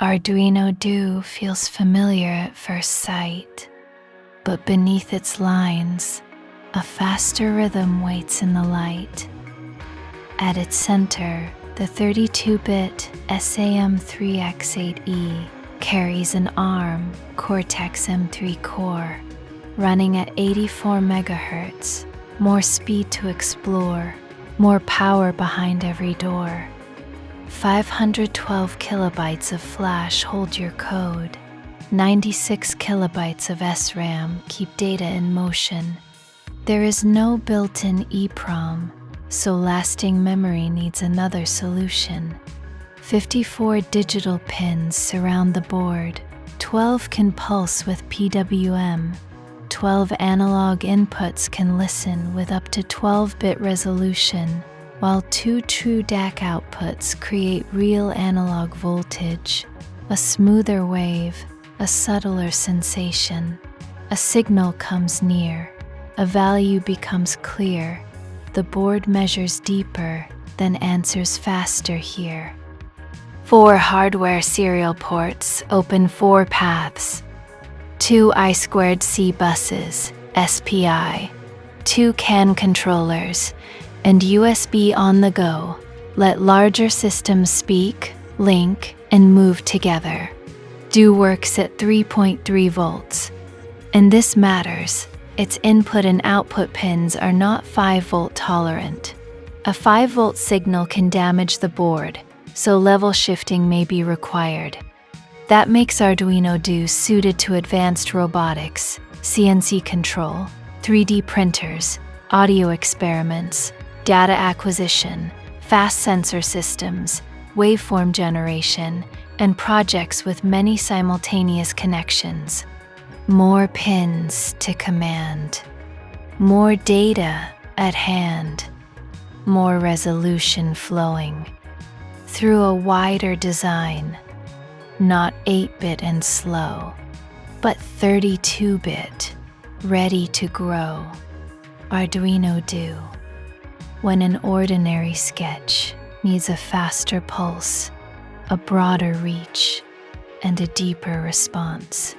Arduino Due feels familiar at first sight, but beneath its lines, a faster rhythm waits in the light. At its center, the 32-bit SAM3X8E carries an ARM Cortex-M3 core, running at 84 MHz, more speed to explore, more power behind every door. 512 kilobytes of flash hold your code. 96 kilobytes of SRAM keep data in motion. There is no built-in EEPROM, so lasting memory needs another solution. 54 digital pins surround the board. 12 can pulse with PWM. 12 analog inputs can listen with up to 12-bit resolution, while 2 true DAC outputs create real analog voltage, a smoother wave, a subtler sensation. A signal comes near, a value becomes clear, the board measures deeper, then answers faster here. 4 hardware serial ports open 4 paths. 2 I2C buses, SPI, 2 CAN controllers, and USB on the go. Let larger systems speak, link, and move together. Due works at 3.3 volts. And this matters. Its input and output pins are not 5-volt tolerant. A 5-volt signal can damage the board, so level shifting may be required. That makes Arduino Due suited to advanced robotics, CNC control, 3D printers, audio experiments, data acquisition, fast sensor systems, waveform generation, and projects with many simultaneous connections. More pins to command, more data at hand, more resolution flowing through a wider design, not 8-bit and slow, but 32-bit, ready to grow. Arduino Due. When an ordinary sketch needs a faster pulse, a broader reach, and a deeper response.